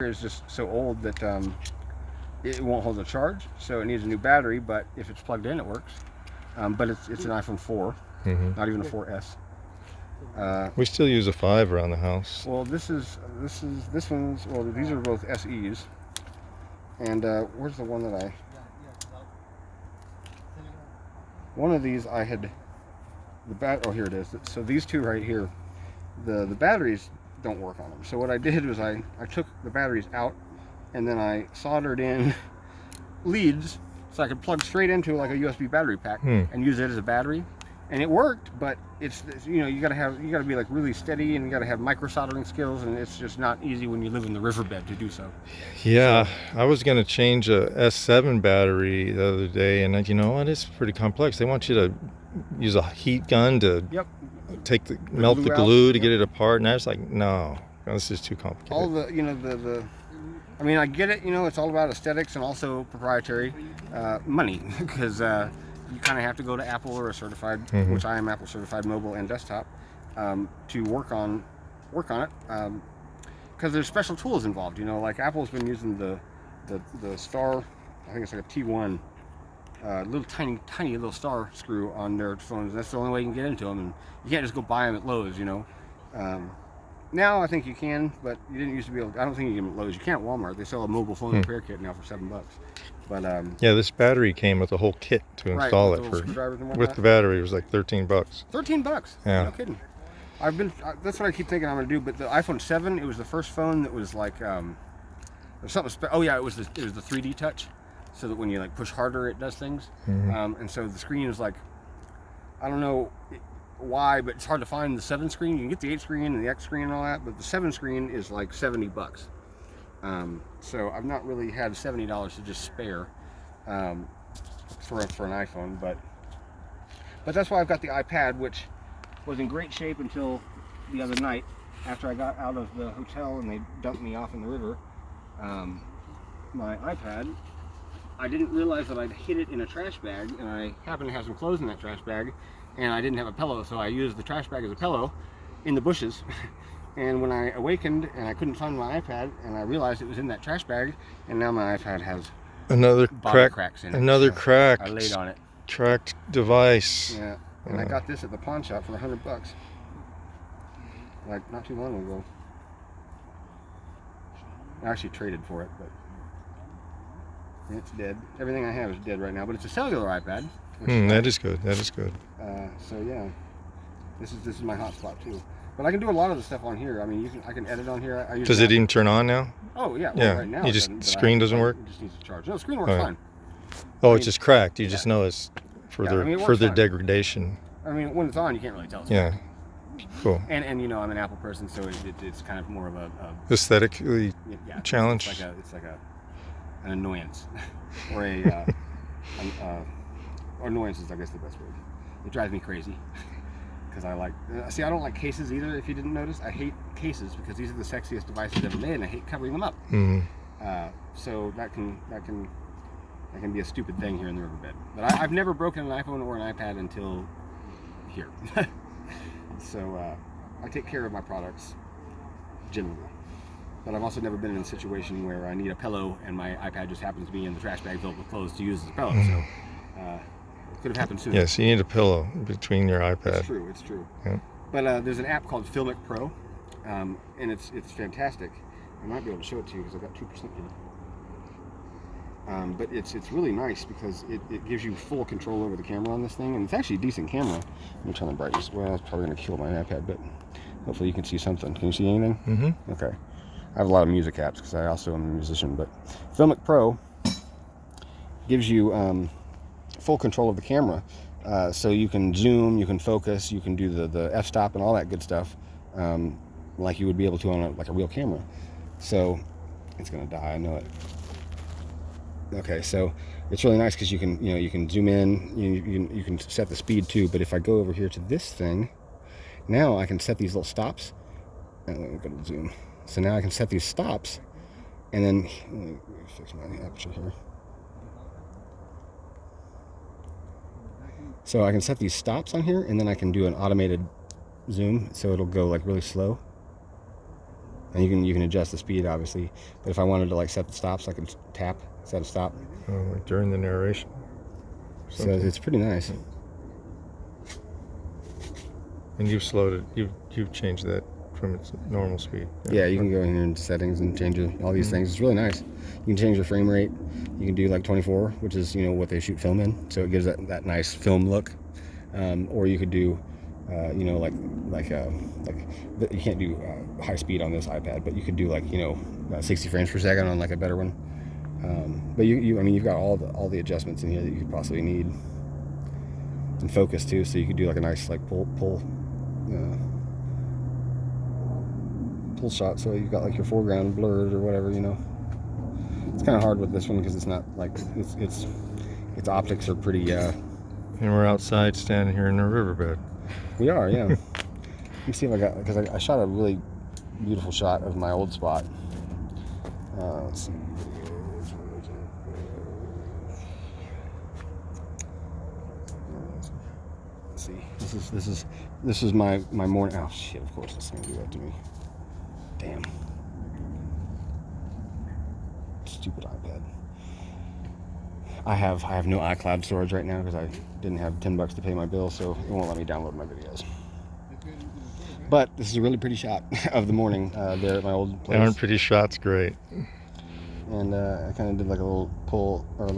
is just so old that it won't hold a charge, so it needs a new battery. But if it's plugged in, it works. But it's an iPhone 4, not even a 4S. We still use a 5 around the house. Well, this one's, well, these are both SEs. And where's the one that one of these I had, oh, here it is. So these two right here, the batteries don't work on them. So what I did was I took the batteries out, and then I soldered in leads so I could plug straight into like a USB battery pack and use it as a battery. And it worked, but it's you know, you gotta be like really steady, and you gotta have micro soldering skills, and it's just not easy when you live in the riverbed to do so. Yeah, I was gonna change a S7 battery the other day, and you know what? It's pretty complex. They want you to use a heat gun to melt the glue to get it apart, and I was like, no, this is too complicated. All the, you know, I mean, I get it. You know, it's all about aesthetics and also proprietary money, because you kind of have to go to Apple or a certified, which I am Apple certified mobile and desktop, to work on it, because there's special tools involved. You know, like Apple's been using the star, I think it's like a T1, little tiny little star screw on their phones. That's the only way you can get into them, and you can't just go buy them at Lowe's. You know, now I think you can, but you didn't used to be able. I don't think you can at Lowe's. You can't at Walmart. They sell a mobile phone repair kit now for $7. But yeah, this battery came with a whole kit to install it with the battery. It was like $13. $13. Yeah. No kidding. That's what I keep thinking I'm gonna do. But the iPhone 7, it was the first phone that was like there's something. Oh yeah, it was the 3D touch, so that when you like push harder, it does things. And so the screen is like, I don't know why, but it's hard to find the 7 screen. You can get the 8 screen and the X screen and all that, but the 7 screen is like $70. So I've not really had $70 to just spare for an iPhone, but that's why I've got the iPad, which was in great shape until the other night after I got out of the hotel and they dumped me off in the river. My iPad, I didn't realize that I'd hid it in a trash bag, and I happened to have some clothes in that trash bag, and I didn't have a pillow, so I used the trash bag as a pillow in the bushes. And when I awakened and I couldn't find my iPad, and I realized it was in that trash bag, and now my iPad has another cracks in it. Another crack. I laid on it. Cracked device. Yeah, and I got this at the pawn shop for $100, like not too long ago. I actually traded for it, but it's dead. Everything I have is dead right now, but it's a cellular iPad. That is good. That is good. So yeah, this is my hotspot too. But I can do a lot of the stuff on here. I mean, I can edit on here. Does it even turn on now? Oh yeah. Well, right now the screen doesn't work. It just needs to charge. No, the screen works fine. Oh, it's just cracked. You just know it's further degradation. I mean, when it's on, you can't really tell. Cool. And you know, I'm an Apple person, so it's kind of more of a aesthetically challenge. It's like an annoyance, or annoyance is, I guess, the best word. It drives me crazy. Because I don't like cases either. If you didn't notice, I hate cases because these are the sexiest devices ever made, and I hate covering them up. So that can be a stupid thing here in the riverbed. But I've never broken an iPhone or an iPad until here. So I take care of my products generally. But I've also never been in a situation where I need a pillow and my iPad just happens to be in the trash bag filled with clothes to use as a pillow. So it could have happened sooner. Yes, you need a pillow between your iPad. It's true. Yeah. But there's an app called Filmic Pro, and it's fantastic. I might be able to show it to you because I've got 2% in it. But it's really nice because it gives you full control over the camera on this thing, and it's actually a decent camera. Let me turn the brightness. Well, it's probably going to kill my iPad, but hopefully you can see something. Can you see anything? Okay. I have a lot of music apps because I also am a musician, but Filmic Pro gives you full control of the camera, so you can zoom, you can focus, you can do the f-stop and all that good stuff, like you would be able to on a real camera. So it's gonna die, I know it. Okay, so it's really nice because you can zoom in, you can set the speed too. But if I go over here to this thing, now I can set these little stops. And let me go to zoom. So now I can set these stops, and then let me fix my aperture here. So I can set these stops on here, and then I can do an automated zoom, so it'll go like really slow. and you can adjust the speed obviously. But if I wanted to like set the stops, I could tap set a stop. Oh, like during the narration. So it's pretty nice. And you've slowed it. You've changed that from its normal speed. Yeah, you can go in here into settings and change all these things. It's really nice. You can change the frame rate. You can do like 24, which is what they shoot film in, so it gives that nice film look. Or you could do like you can't do high speed on this iPad, but you could do like 60 frames per second on like a better one. But you've got all the adjustments in here that you could possibly need, and focus too. So you could do like a nice like pull shot. So you've got like your foreground blurred or whatever. It's kind of hard with this one because it's not like its optics are pretty. And we're outside standing here in a riverbed. We are, yeah. Let me see if I got, because I shot a really beautiful shot of my old spot. Let's see. Let's see. This is my morning. Oh shit! Of course it's gonna do that to me. Damn. Stupid iPad. I have no iCloud storage right now because I didn't have $10 to pay my bill, so it won't let me download my videos. But this is a really pretty shot of the morning there at my old place. Aren't pretty shots great? And I kind of did like a little pull or a